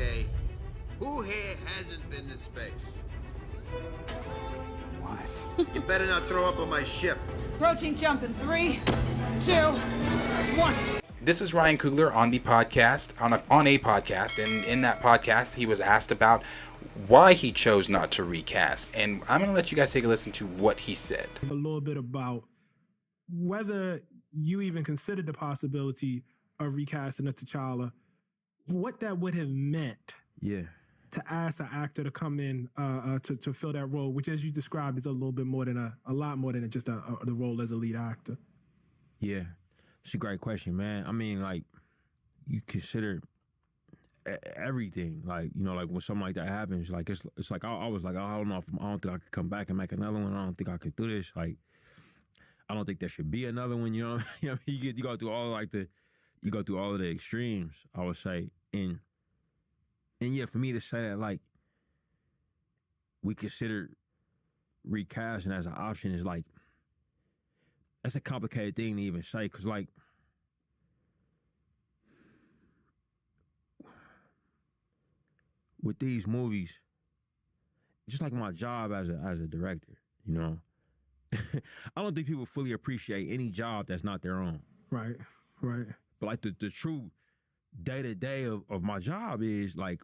Okay, who here hasn't been to space? Why? You better not throw up on my ship. Approaching jump in 3, 2, 1. This is Ryan Coogler on the podcast, on a podcast, and in that podcast, he was asked about why he chose not to recast, and I'm going to let you guys take a listen to what he said. A little bit about whether you even considered the possibility of recasting a T'Challa, what that would have meant. Yeah. To ask an actor to come in to fill that role, which, as you described, is a little bit more than a lot more than just the role as a lead actor. Yeah, it's a great question, man. I mean, like, you consider everything, like, you know, like when something like that happens, like it's like I was like, I don't know if I don't think I could come back and make another one. I don't think I could do this. Like, I don't think there should be another one. You know, you go through all of the extremes, I would say, And yeah, for me to say that, like, we consider recasting as an option is like, that's a complicated thing to even say, because, like, with these movies, just like my job as a director, you know, I don't think people fully appreciate any job that's not their own. Right. But, like, the true day-to-day of my job is, like,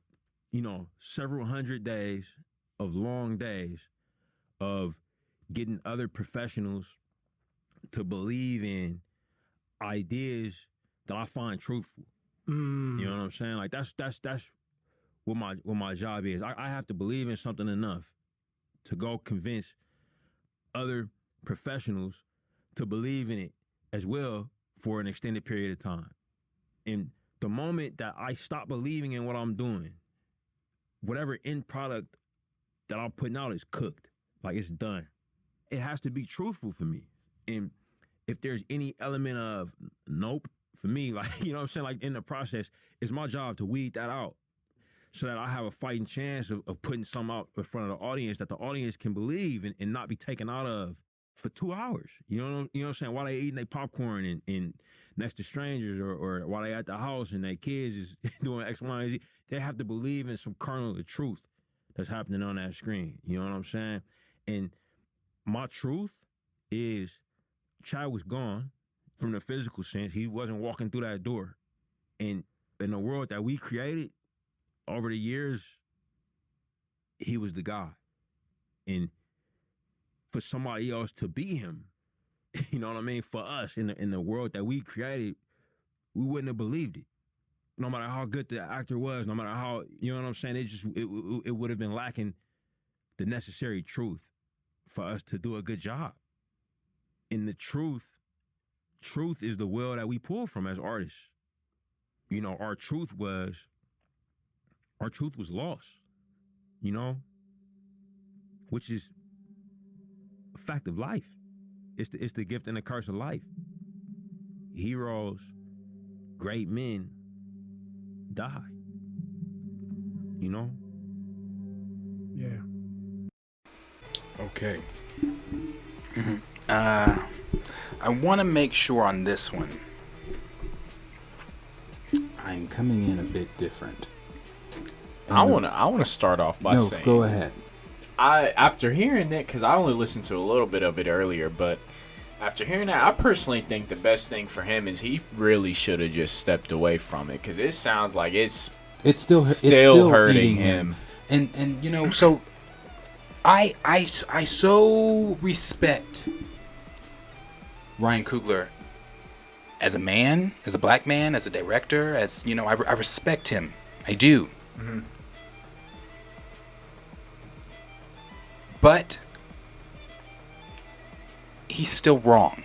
you know, several hundred days of long days of getting other professionals to believe in ideas that I find truthful. You know what I'm saying? Like, that's what my job is. I have to believe in something enough to go convince other professionals to believe in it as well for an extended period of time. And the moment that I stop believing in what I'm doing, whatever end product that I'm putting out is cooked. Like, it's done. It has to be truthful for me. And if there's any element of nope, for me, like, you know what I'm saying? Like, in the process, it's my job to weed that out so that I have a fighting chance of putting something out in front of the audience that the audience can believe and not be taken out of for 2 hours. You know what I'm saying? While they eating their popcorn and next to strangers or while they at the house and their kids is doing X, Y, and Z, they have to believe in some kernel of the truth that's happening on that screen. You know what I'm saying? And my truth is Chad was gone from the physical sense. He wasn't walking through that door. And in the world that we created over the years, he was the guy. And for somebody else to be him, you know what I mean? For us in the world that we created, we wouldn't have believed it. No matter how good the actor was, no matter how, you know what I'm saying? It would have been lacking the necessary truth for us to do a good job. And the truth is the well that we pull from as artists. You know, our truth was lost, you know, which is a fact of life. It's the gift and the curse of life. Heroes, great men die, you know? Yeah. Okay. I want to make sure on this one, I'm coming in a bit different. I want to start off by saying. No, go ahead. After hearing it, because I only listened to a little bit of it earlier, but after hearing that, I personally think the best thing for him is he really should have just stepped away from it, because it sounds like it's still hurting him. And you know, so I so respect Ryan Coogler as a man, as a black man, as a director, as, you know, I respect him. I do. Mm-hmm. But he's still wrong.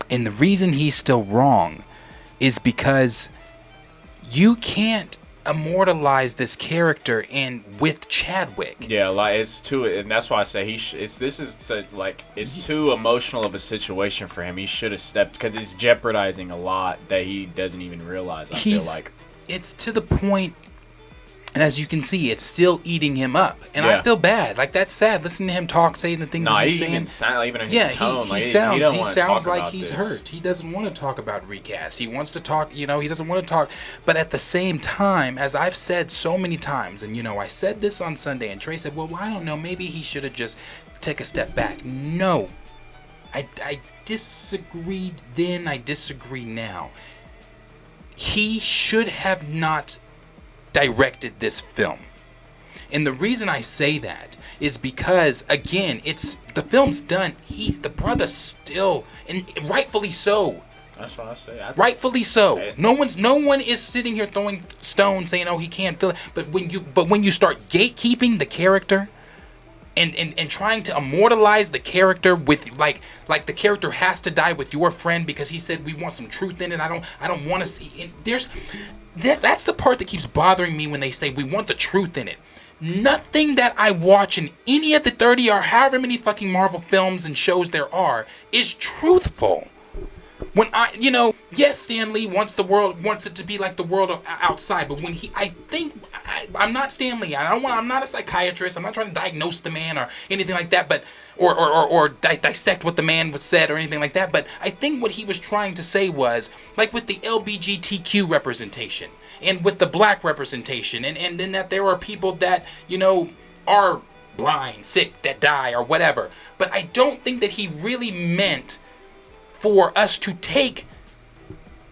And the reason he's still wrong is because you can't immortalize this character with Chadwick. Yeah, like, it's too, and that's why I say it's too emotional of a situation for him. He should have stepped, because it's jeopardizing a lot that he doesn't even realize. I feel like it's to the point And as you can see, it's still eating him up. And I feel bad. Like, that's sad. Listening to him talk, saying the things that he's saying. Even in his tone. He sounds like he's hurt. He doesn't want to talk about recast. He wants to talk, he doesn't want to talk. But at the same time, as I've said so many times, and, I said this on Sunday, and Trey said, well, I don't know, maybe he should have just take a step back. No. I disagreed then, I disagree now. He should have not directed this film. And the reason I say that is because, again, the film's done. The brother still, and rightfully so. That's what I say. Rightfully so. No one is sitting here throwing stones saying, "Oh, he can't feel it." But when you start gatekeeping the character, and trying to immortalize the character with like the character has to die with your friend because he said we want some truth in it. I don't want to see. That's the part that keeps bothering me when they say we want the truth in it. Nothing that I watch in any of the 30 or however many fucking Marvel films and shows there are is truthful. When yes, Stan Lee wants it to be like the world outside, but when I'm not Stan Lee. I'm not a psychiatrist. I'm not trying to diagnose the man or anything like that, but or dissect what the man was said or anything like that. But I think what he was trying to say was, like with the LGBTQ representation and with the black representation, and then that there are people that are blind, sick, that die or whatever. But I don't think that he really meant for us to take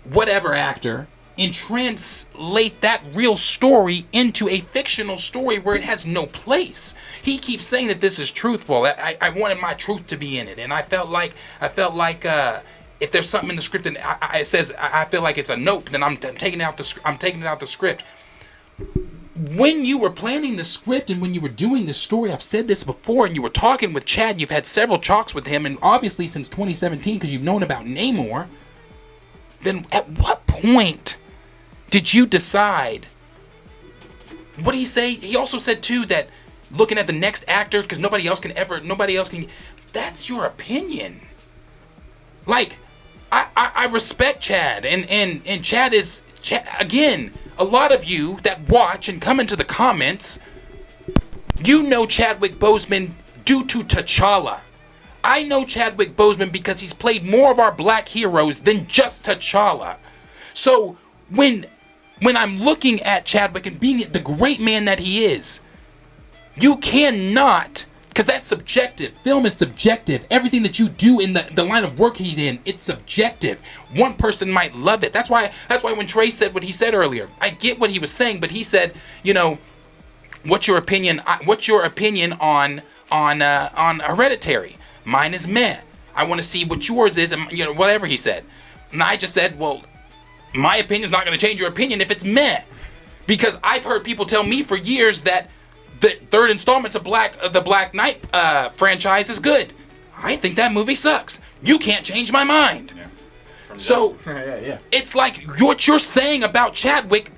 whatever actor and translate that real story into a fictional story where it has no place. He keeps saying that this is truthful. I wanted my truth to be in it, and I felt like if there's something in the script and it says I feel like it's a note, then I'm taking it out the script. When you were planning the script and when you were doing the story, I've said this before, and you were talking with Chad, you've had several talks with him, and obviously since 2017, because you've known about Namor, then at what point did you decide? What did he say? He also said, too, that looking at the next actor, because nobody else can, that's your opinion. Like, I respect Chad, and Chad is, again, a lot of you that watch and come into the comments, Chadwick Boseman due to T'Challa. I know Chadwick Boseman because he's played more of our black heroes than just T'Challa. So when I'm looking at Chadwick and being the great man that he is, you cannot, because that's subjective. Film is subjective. Everything that you do in the line of work he's in, it's subjective. One person might love it. That's why when Trey said what he said earlier, I get what he was saying, but he said, what's your opinion? What's your opinion on Hereditary? Mine is meh. I want to see what yours is, and whatever he said. And I just said, well, my opinion's not going to change your opinion if it's meh, because I've heard people tell me for years that the third installment to the Black Knight franchise is good. I think that movie sucks. You can't change my mind. Yeah. It's like what you're saying about Chadwick,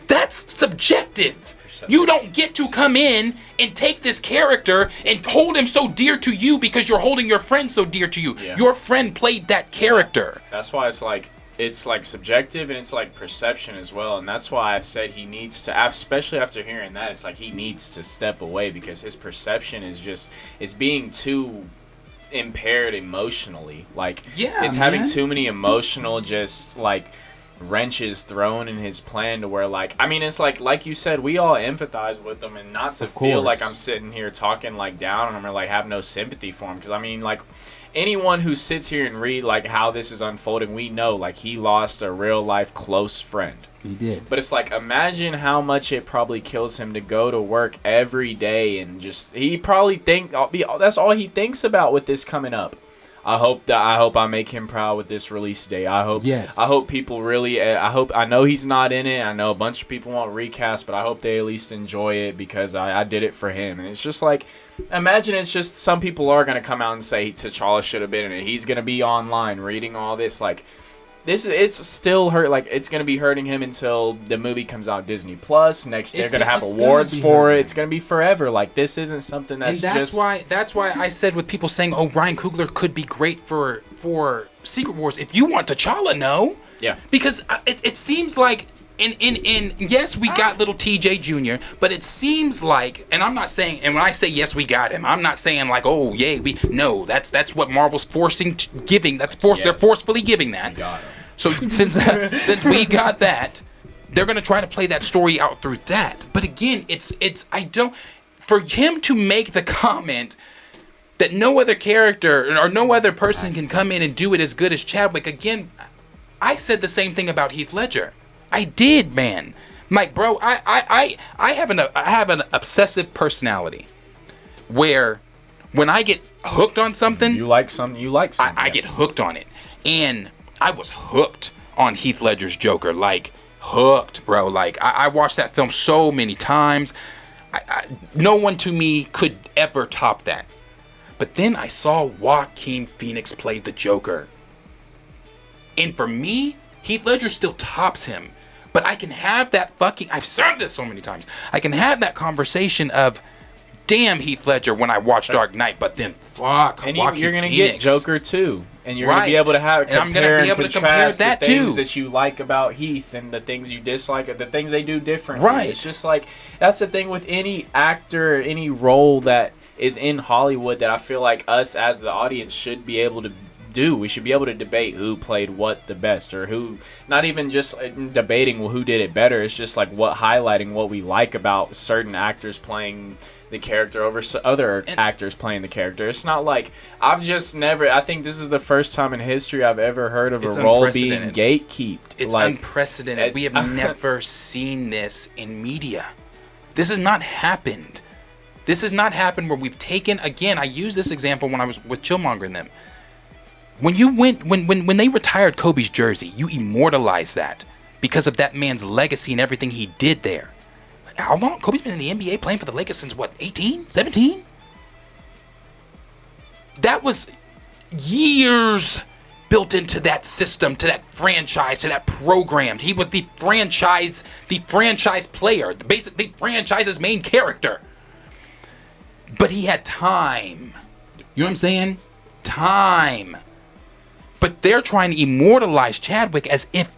that's subjective. You don't get to come in and take this character and hold him so dear to you because you're holding your friend so dear to you. Yeah. Your friend played that character. That's why it's like subjective and it's like perception as well, and that's why I said he needs to, especially after hearing that, it's like he needs to step away because his perception is being too impaired emotionally. Like, it's having too many emotional just like wrenches thrown in his plan to where it's like you said, we all empathize with him, and not to feel like I'm sitting here talking like down on him or like have no sympathy for him, because anyone who sits here and read like how this is unfolding, we know like he lost a real life close friend. He did. But it's like, imagine how much it probably kills him to go to work every day and he probably that's all he thinks about with this coming up. I hope I make him proud with this release day. I hope people really. I know he's not in it. I know a bunch of people want recast, but I hope they at least enjoy it because I did it for him. And it's just like, imagine it's just some people are gonna come out and say T'Challa should have been in it. He's gonna be online reading all this like. It's still hurt. Like, it's gonna be hurting him until the movie comes out Disney Plus next. They're gonna have awards for it. It's gonna be forever. Like, this isn't something that's. And that's why I said with people saying, "Oh, Ryan Coogler could be great for Secret Wars." If you want T'Challa, no. Yeah. Because it seems like and yes, we got little TJ Jr., but it seems like, and I'm not saying, and when I say yes, we got him, I'm not saying like, oh yay, no, that's what Marvel's giving. They're forcefully giving that. Got him. So since we got that, they're gonna try to play that story out through that. But again, for him to make the comment that no other character or no other person can come in and do it as good as Chadwick. Again, I said the same thing about Heath Ledger. I did, man. Like, bro, I have an obsessive personality where when I get hooked on something, You like something. I get hooked on it. And I was hooked on Heath Ledger's Joker. Like, hooked, bro. Like, I watched that film so many times. No one to me could ever top that. But then I saw Joaquin Phoenix play the Joker. And for me, Heath Ledger still tops him. But I can have that I've said this so many times. I can have that conversation of, damn, Heath Ledger, when I watch Dark Knight, but then fuck, and Joaquin you're gonna Phoenix. get Joker too, and you're gonna be able to compare and contrast the things that you like about Heath and the things you dislike, the things they do differently. Right. It's just like that's the thing with any actor, any role that is in Hollywood that I feel like us as the audience should be able to do. We should be able to debate who played what the best, or who, not even just debating who did it better. It's just like highlighting what we like about certain actors playing the character over other actors playing the character. It's not like I think this is the first time in history I've ever heard of a role being gatekeeped. It's unprecedented. We have never seen this in media. This has not happened. This has not happened where we've taken, again, I used this example when I was with Chillmonger and them. When they retired Kobe's jersey, you immortalized that because of that man's legacy and everything he did there. How long? Kobe's been in the NBA playing for the Lakers since what, 18? 17? That was years built into that system, to that franchise, to that program. He was the franchise player, the franchise's main character. But he had time. You know what I'm saying? Time. But they're trying to immortalize Chadwick as if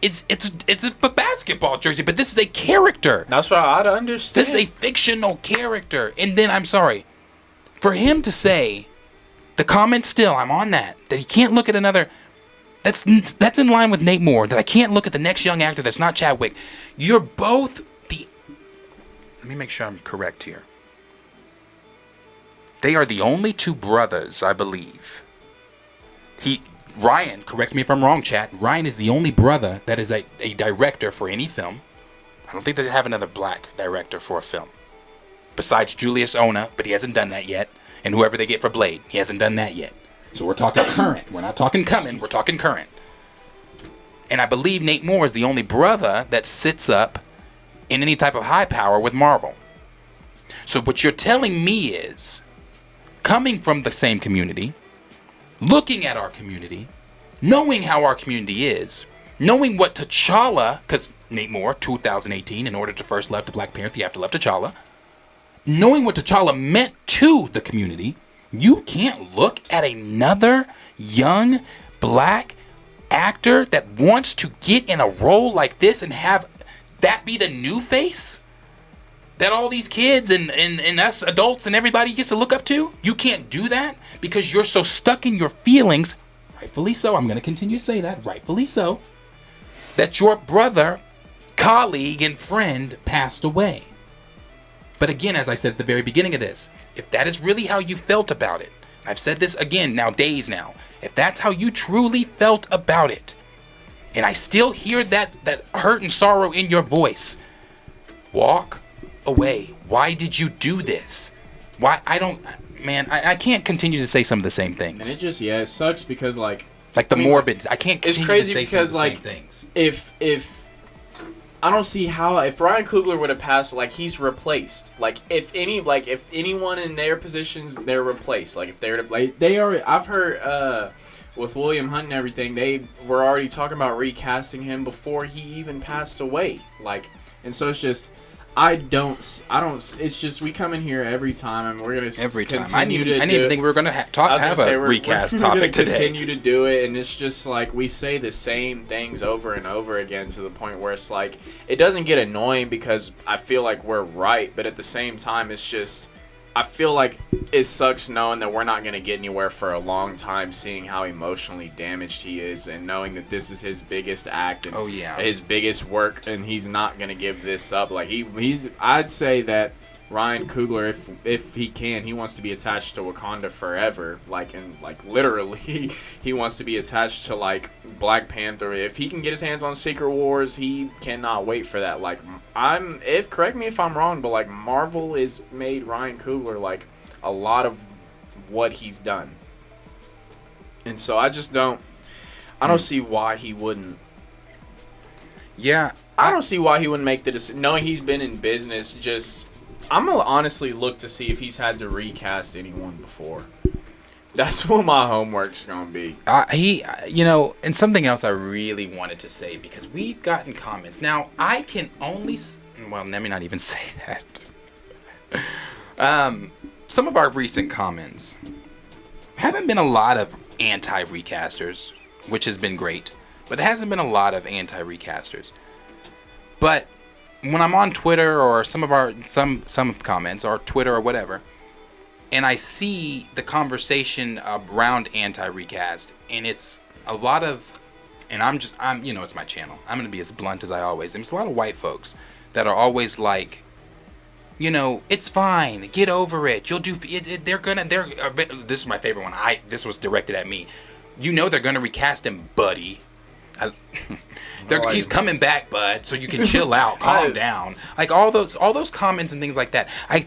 it's a basketball jersey, but this is a character. That's what I'd understand. This is a fictional character. And then, I'm sorry, for him to say, the comment still, I'm on that he can't look at another, that's in line with Nate Moore, that I can't look at the next young actor that's not Chadwick. You're both let me make sure I'm correct here. They are the only two brothers, I believe. Ryan, correct me if I'm wrong, chat. Ryan is the only brother that is a director for any film. I don't think they have another black director for a film. Besides Julius Ona, but he hasn't done that yet. And whoever they get for Blade, he hasn't done that yet. So we're talking current. We're not talking coming, we're talking current. And I believe Nate Moore is the only brother that sits up in any type of high power with Marvel. So what you're telling me is, coming from the same community, looking at our community, knowing how our community is, knowing what T'Challa, because Nate Moore, 2018, in order to first love to Black Panther, you have to love T'Challa. Knowing what T'Challa meant to the community, you can't look at another young black actor that wants to get in a role like this and have that be the new face that all these kids and us adults and everybody gets to look up to. You can't do that because you're so stuck in your feelings, rightfully so, I'm going to continue to say that, rightfully so, that your brother, colleague, and friend passed away. But again, as I said at the very beginning of this, if that is really how you felt about it, I've said this again now, days now, if that's how you truly felt about it, and I still hear that hurt and sorrow in your voice, walk away. Why did you do this? Why? I can't continue to say some of the same things. And it sucks because like morbid. I can't continue it's crazy to say because some of the like same things. If I don't see how, if Ryan Coogler would have passed, like he's replaced. Like if anyone in their positions, they're replaced. Like if they're like they are. I've heard with William Hunt and everything, they were already talking about recasting him before he even passed away. Like, and so it's just, I don't. It's just we come in here every time, and we're gonna Every time. I didn't even think we were gonna have a recast topic today. Continue to do it, and it's just like we say the same things over and over again to the point where it's like it doesn't get annoying because I feel like we're right, but at the same time, it's just I feel like it sucks knowing that we're not going to get anywhere for a long time, seeing how emotionally damaged he is and knowing that this is his biggest act and his biggest work, and he's not going to give this up. Like he's I'd say that Ryan Coogler, if he can, he wants to be attached to Wakanda forever. Like literally, he wants to be attached to like Black Panther. If he can get his hands on Secret Wars, he cannot wait for that. Like correct me if I'm wrong, but like Marvel has made Ryan Coogler like a lot of what he's done, and so I don't see why he wouldn't. Yeah, I don't see why he wouldn't make the decision. Knowing he's been in business, just. I'm going to honestly look to see if he's had to recast anyone before. That's what my homework's going to be. And something else I really wanted to say, because we've gotten comments. Now, I can only... Well, let me not even say that. Some of our recent comments haven't been a lot of anti-recasters, which has been great. But there hasn't been a lot of anti-recasters. But... when I'm on Twitter or some comments or Twitter or whatever, and I see the conversation around anti-recast, and it's a lot of, and I'm it's my channel. I'm gonna be as blunt as I always am. It's a lot of white folks that are always like, it's fine, get over it. You'll do. This is my favorite one. This was directed at me. They're gonna recast him, buddy. He's coming back, bud, so you can chill out, calm down. Like all those comments and things like that. I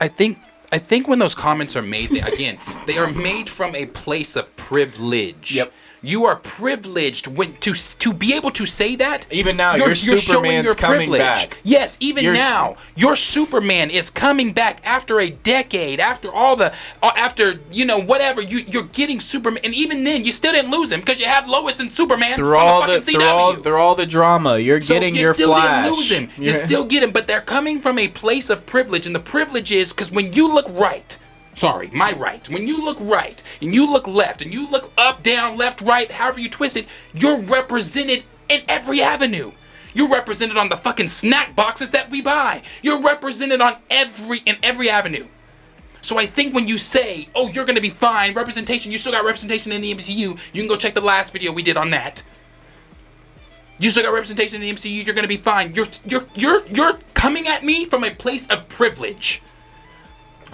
think when those comments are made, they are made from a place of privilege. Yep. You are privileged to be able to say that. Even now, your Superman's coming back. Yes, even now, your Superman is coming back after a decade, after whatever. You're getting Superman, and even then, you still didn't lose him because you have Lois and Superman through all the drama. You're getting your Flash. You still didn't lose him. You still get him, but they're coming from a place of privilege, and the privilege is because when you look right. Sorry, my right. When you look right, and you look left, and you look up, down, left, right, however you twist it, you're represented in every avenue. You're represented on the fucking snack boxes that we buy. You're represented in every avenue. So I think when you say, oh, you're going to be fine, representation, you still got representation in the MCU, you can go check the last video we did on that. You still got representation in the MCU, you're going to be fine. You're coming at me from a place of privilege.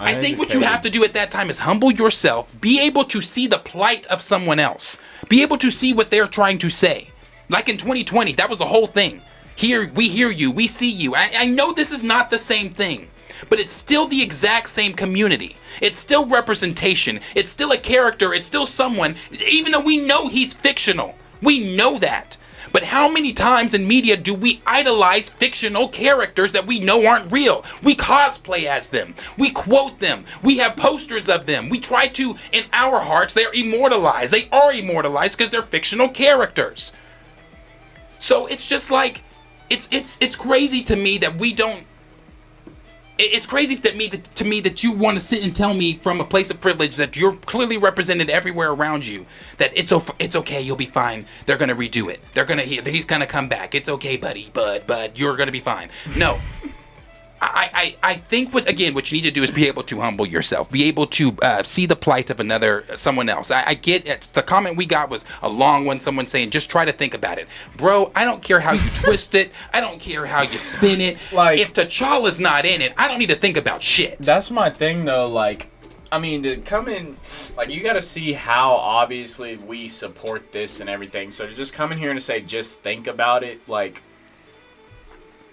I think what you have to do at that time is humble yourself, be able to see the plight of someone else, be able to see what they're trying to say. Like in 2020, that was the whole thing. Here, we hear you, we see you. I know this is not the same thing, but it's still the exact same community. It's still representation. It's still a character. It's still someone, even though we know he's fictional. We know that. But how many times in media do we idolize fictional characters that we know aren't real? We cosplay as them. We quote them. We have posters of them. We try to, in our hearts, they're immortalized. They are immortalized because they're fictional characters. So it's just like, it's crazy to me that we don't. It's crazy to me that you want to sit and tell me from a place of privilege that you're clearly represented everywhere around you, that it's okay, you'll be fine. They're gonna redo it. He's gonna come back. It's okay, buddy, bud, you're gonna be fine. No. I think what you need to do is be able to humble yourself, be able to see the plight of someone else. I get it. The comment we got was a long one, someone saying, just try to think about it. Bro, I don't care how you twist it. I don't care how you spin it. Like, if T'Challa's not in it, I don't need to think about shit. That's my thing, though. Like, I mean, to come in, like, you got to see how obviously we support this and everything. So to just come in here and say, just think about it, like...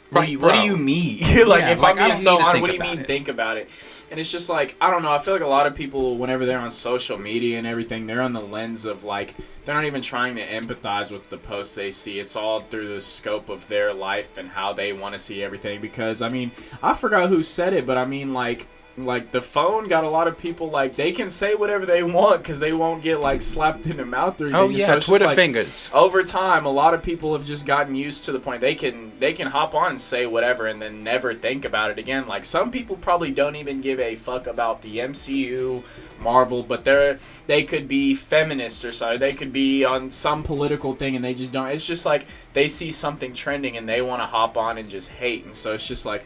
What do you mean? If I'm being so honest, what do you mean think about it? And it's just like, I don't know, I feel like a lot of people, whenever they're on social media and everything, they're on the lens of like, they're not even trying to empathize with the posts they see. It's all through the scope of their life and how they want to see everything. Because, I mean, I forgot who said it, but I mean, like, like the phone got a lot of people like they can say whatever they want because they won't get like slapped in the mouth or anything. Oh yeah, so it's Twitter just, like, fingers. Over time, a lot of people have just gotten used to the point they can hop on and say whatever and then never think about it again. Like some people probably don't even give a fuck about the MCU, Marvel, but they could be feminists or something. They could be on some political thing and they just don't. It's just like they see something trending and they want to hop on and just hate. And so it's just like,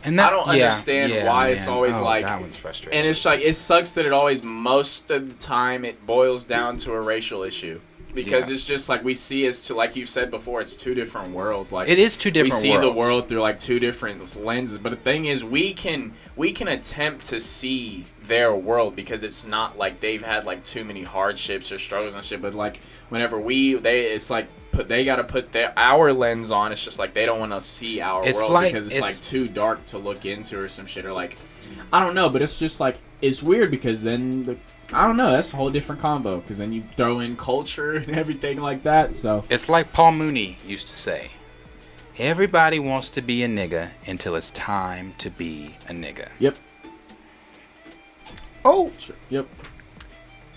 and that, I don't understand why it's always like that one's frustrating. And it's like it sucks that it always most of the time it boils down to a racial issue because it's just like we see as to like you said before, it's two different worlds. Like it is two different worlds. We see the world through like two different lenses. But the thing is, we can attempt to see their world because it's not like they've had like too many hardships or struggles and shit. But like whenever it's like they got to put our lens on. It's just like they don't want to see our world because it's like too dark to look into or some shit or like I don't know. But it's just like it's weird because then I don't know. That's a whole different convo because then you throw in culture and everything like that. So it's like Paul Mooney used to say, everybody wants to be a nigga until it's time to be a nigga. Yep. Oh. Yep.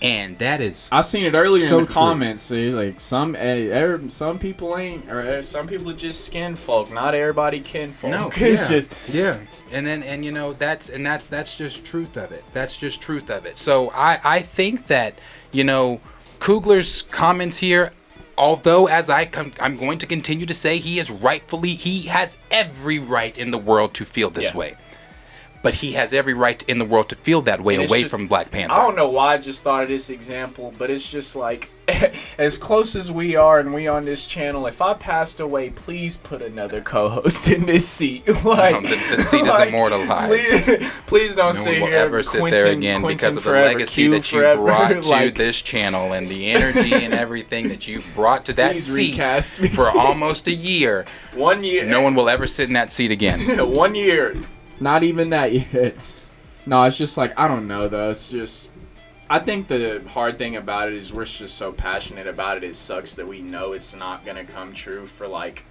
And that is I seen it earlier so in the true. comments. See, like some people ain't, or some people are just skin folk. Not everybody kin folk. No, it's just and you know that's just truth of it. That's just truth of it. So I think that you know Coogler's comments here, although as I'm going to continue to say he has every right in the world to feel this way. But he has every right in the world to feel that way away from Black Panther. I don't know why I just thought of this example, but it's just like, as close as we are and we on this channel, if I passed away, please put another co-host in this seat. Like, no, the seat is immortalized. Please don't no sit one will here. ever sit there again because of the legacy that you brought to this channel and the energy and everything that you brought to that seat for almost a year. 1 year. No one will ever sit in that seat again. 1 year. Not even that yet. No, it's just like, I don't know though. It's just, I think the hard thing about it is we're just so passionate about it. It sucks that we know it's not going to come true for like,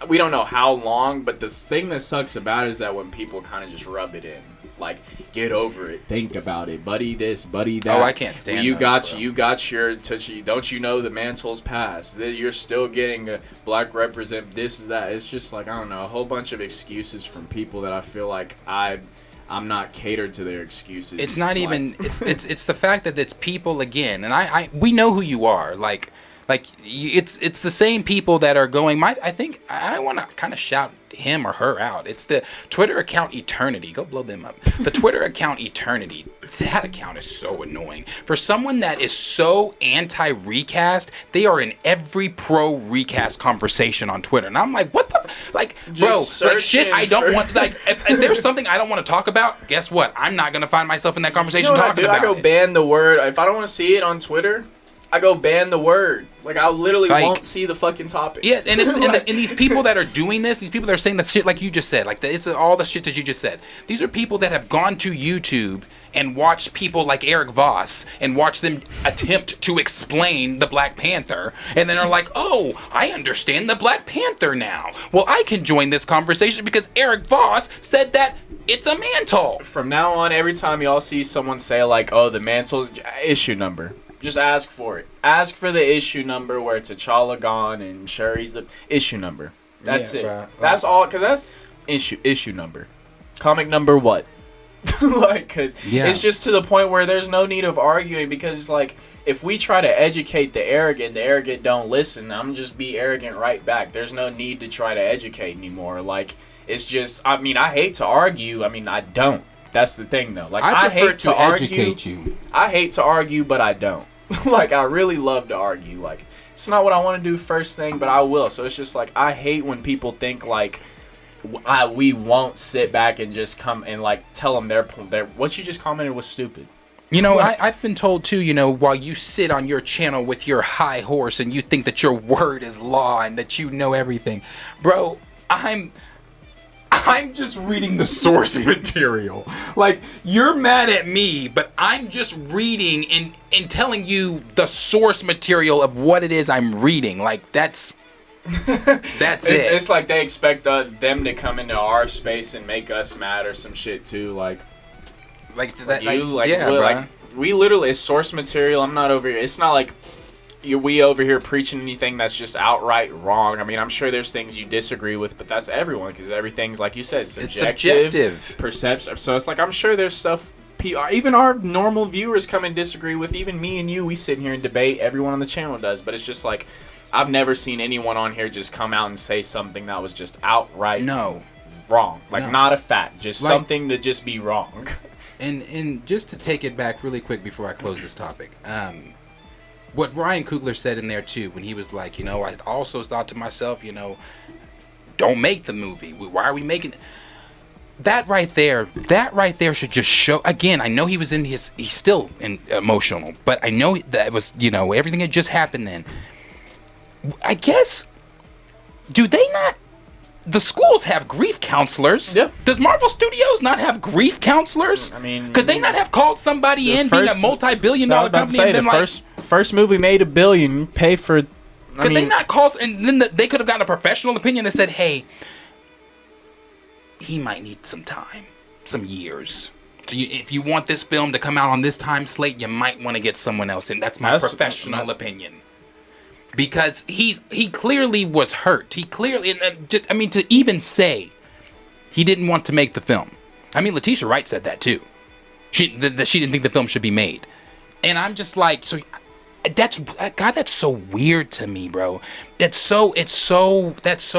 we don't know how long, but the thing that sucks about it is that when people kind of just rub it in, like, get over it, think about it, buddy this, buddy that. Oh, I can't stand you got your touchy. Don't you know the mantle's passed? That you're still getting a black represent this is that. It's just like, I don't know, a whole bunch of excuses from people that I feel like I'm not catered to their excuses. It's not even it's the fact that it's people again, and we know who you are. It's the same people that are going. I think I want to kind of shout him or her out. It's the Twitter account Eternity. Go blow them up. The Twitter account Eternity. That account is so annoying. For someone that is so anti-recast, they are in every pro-recast conversation on Twitter. And I'm like, what the? Like, bro, like shit I don't want. Like, if there's something I don't want to talk about, guess what? I'm not going to find myself in that conversation talking about it. I go ban the word. If I don't want to see it on Twitter, I go ban the word. Like, I literally won't see the fucking topic. Yes, and it's and these people that are doing this, these people that are saying the shit like you just said, like it's all the shit that you just said. These are people that have gone to YouTube and watched people like Eric Voss and watched them attempt to explain the Black Panther, and then are like, oh, I understand the Black Panther now. Well, I can join this conversation because Eric Voss said that it's a mantle. From now on, every time y'all see someone say like, oh, the mantle's issue number, just ask for it. Ask for the issue number where T'Challa gone and Shuri's the issue number. That's it. Right. That's all, because that's issue number. Comic number what? Like, because it's just to the point where there's no need of arguing, because it's like, if we try to educate the arrogant don't listen, I'm just be arrogant right back. There's no need to try to educate anymore. Like, it's just, I mean, I hate to argue. I mean, I don't. That's the thing, though. Like, I hate to educate you. I hate to argue, but I don't. Like, I really love to argue. Like, it's not what I want to do first thing, but I will. So it's just like, I hate when people think like we won't sit back and just come and like tell them their what you just commented was stupid. You know, I've been told too, you know, while you sit on your channel with your high horse and you think that your word is law and that you know everything, bro, I'm just reading the source material. Like, you're mad at me, but I'm just reading and telling you the source material of what it is I'm reading. Like, that's That's it. It's like they expect them to come into our space and make us mad or some shit too. Like we literally, it's source material. I'm not over here. It's not like we over here preaching anything that's just outright wrong. I mean, I'm sure there's things you disagree with, but that's everyone, because everything's, like you said, subjective perception. So it's like, I'm sure there's stuff even our normal viewers come and disagree with. Even me and you, we sit here and debate. Everyone on the channel does, but it's just like, I've never seen anyone on here just come out and say something that was just outright wrong. Like, not a fact, just like, something to just be wrong. And just to take it back really quick before I close this topic, what Ryan Coogler said in there too, when he was like, you know, I also thought to myself, you know, don't make the movie. Why are we making it? That right there should just show. Again, I know he's still emotional, but I know that was, you know, everything had just happened then. I guess, do they not? The schools have grief counselors. Yeah. Does Marvel Studios not have grief counselors? I mean, could they not have called somebody in, being a multi-billion-dollar company, and then first movie made $1 billion, pay for? Could they not call? And then they could have gotten a professional opinion that said, "Hey, he might need some time, some years. So if you want this film to come out on this time slate, you might want to get someone else in." That's my professional opinion. Because he clearly was hurt. He clearly, to even say he didn't want to make the film. I mean, Letitia Wright said that too. She didn't think the film should be made. And I'm just like, so that's so weird to me, bro. That's so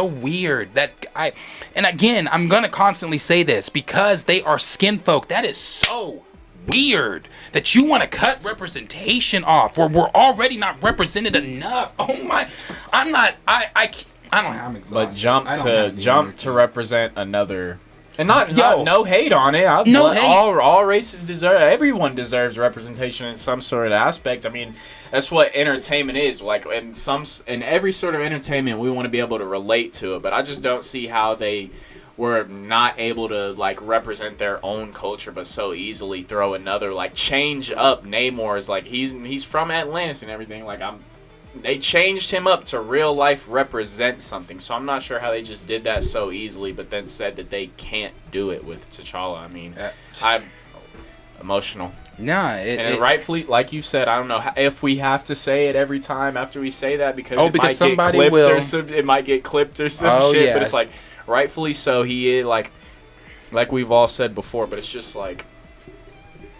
weird and again, I'm going to constantly say this because they are skin folk. That is so weird that you want to cut representation off where we're already not represented enough. Oh my, I'm exhausted. But jump to represent another, and not no hate on it. Hate. All races deserve. Everyone deserves representation in some sort of aspect. I mean, that's what entertainment is. Like in every sort of entertainment, we want to be able to relate to it. But I just don't see how they were not able to like represent their own culture, but so easily throw another, like, change up Namor is like he's from Atlantis and everything. Like they changed him up to real life represent something. So I'm not sure how they just did that so easily, but then said that they can't do it with T'Challa. I mean, I'm emotional. Nah, rightfully, like you said, I don't know if we have to say it every time after we say that because it might get clipped or some shit. Yeah. But it's like, rightfully so, he is like we've all said before. But it's just like,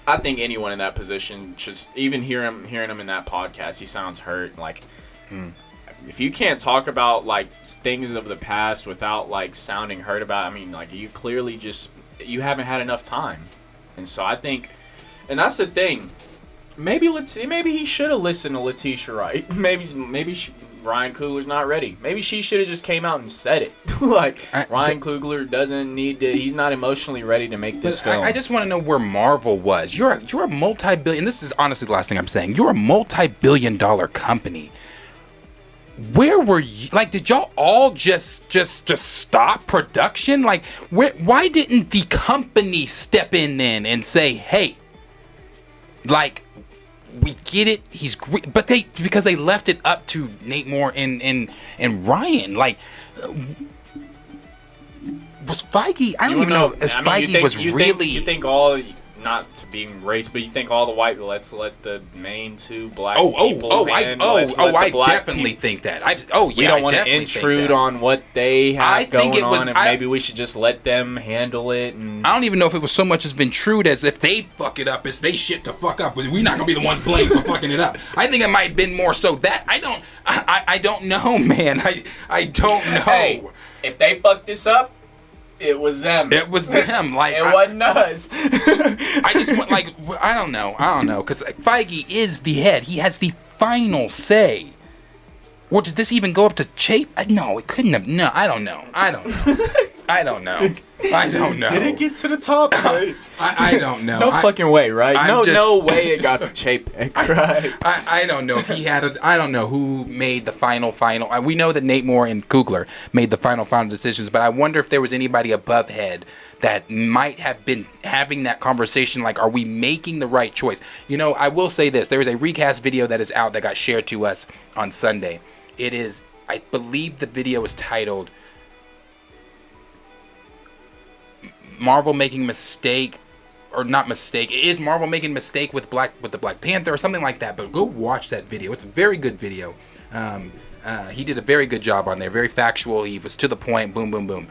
I think anyone in that position should even hearing him in that podcast. He sounds hurt. Like, if you can't talk about like things of the past without like sounding hurt about, I mean, like, you clearly you haven't had enough time. And so I think, and that's the thing. Maybe he should have listened to Letitia Wright. Maybe Ryan Coogler's not ready. Maybe she should have just came out and said it. Ryan Coogler doesn't need to. He's not emotionally ready to make this film. I just want to know where Marvel was. You're a multi-billion. This is honestly the last thing I'm saying. You're a multi-billion-dollar company. Where were you? Like, did y'all all just stop production? Like, why didn't the company step in then and say, "Hey, like, we get it, he's great," but because they left it up to Namor and Ryan. Like, was Feige? I don't even know if Feige was really. You think all, not to being race, but you think all the white, let's let the main two black people I definitely think that. We don't want to intrude on what they have going on, and maybe we should just let them handle it. And I don't even know if it was so much as intrude as if they fuck it up, it's they shit to fuck up. We're not gonna be the ones blamed for fucking it up. I think it might have been more so that I don't know, man. I don't know. Hey, if they fuck this up, it was them. It was them. Like, it wasn't us. I just want, like, I don't know, because Feige is the head. He has the final say. Or did this even go up to Chape? No, it couldn't have. No, I don't know. I don't know. Did it get to the top? Right? I don't know. No fucking way, right? No way it got to Chapek, right? I don't know if he had I don't know who made the final. We know that Namor and Coogler made the final decisions, but I wonder if there was anybody above head that might have been having that conversation, like, are we making the right choice? You know, I will say this. There is a recast video that is out that got shared to us on Sunday. It is, I believe the video is titled Marvel Making Mistake, or not mistake. It is Marvel Making Mistake with the Black Panther or something like that. But go watch that video. It's a very good video. He did a very good job on there. Very factual. He was to the point. Boom, boom, boom.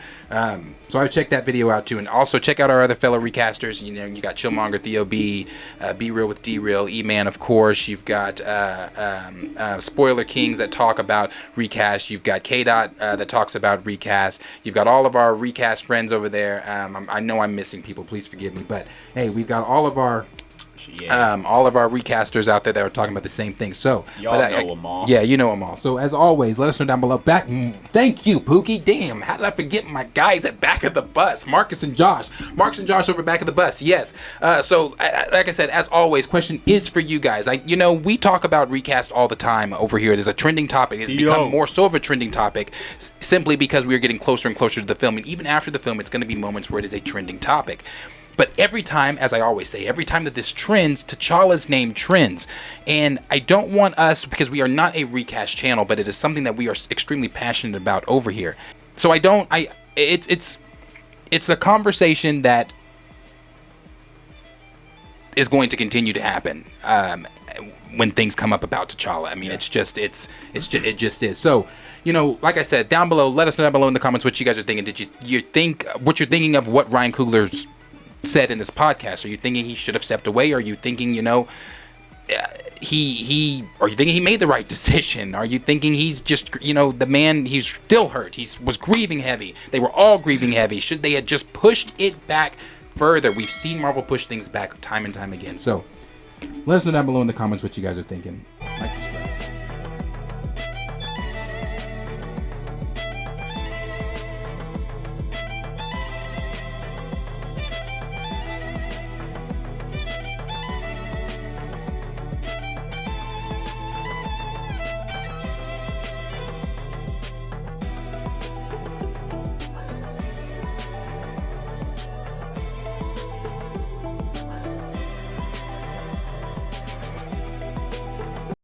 So I would check that video out too, and also check out our other fellow recasters. You know, you got Chillmonger, Theo B, Be Real with D Real, E-Man, of course. You've got Spoiler Kings that talk about recast. You've got K-Dot that talks about recast. You've got all of our recast friends over there. I know I'm missing people. Please forgive me, but hey, we've got all of our recasters out there that are talking about the same thing. So y'all know them all. Yeah, you know them all. So as always, let us know down below. Thank you, Pookie. Damn, how did I forget my guys at Back of the Bus? Marcus and Josh over Back of the Bus. Yes. So like I said, as always, question is for you guys. We talk about recast all the time over here. It is a trending topic. It's become more so of a trending topic simply because we are getting closer and closer to the film. And even after the film, it's going to be moments where it is a trending topic. But every time, as I always say, every time that this trends, T'Challa's name trends. And I don't want us, because we are not a recast channel, but it is something that we are extremely passionate about over here. So it's a conversation that is going to continue to happen when things come up about T'Challa. I mean, it just is. So, like I said, down below, let us know down below in the comments what you guys are thinking. Did you think what you're thinking of what Ryan Coogler's said in this podcast? Are you thinking he should have stepped away? Are you thinking, are you thinking he made the right decision? Are you thinking he's just, the man, he's still hurt. He was grieving heavy. They were all grieving heavy. Should they have just pushed it back further? We've seen Marvel push things back time and time again. So let us know down below in the comments what you guys are thinking. Like, subscribe.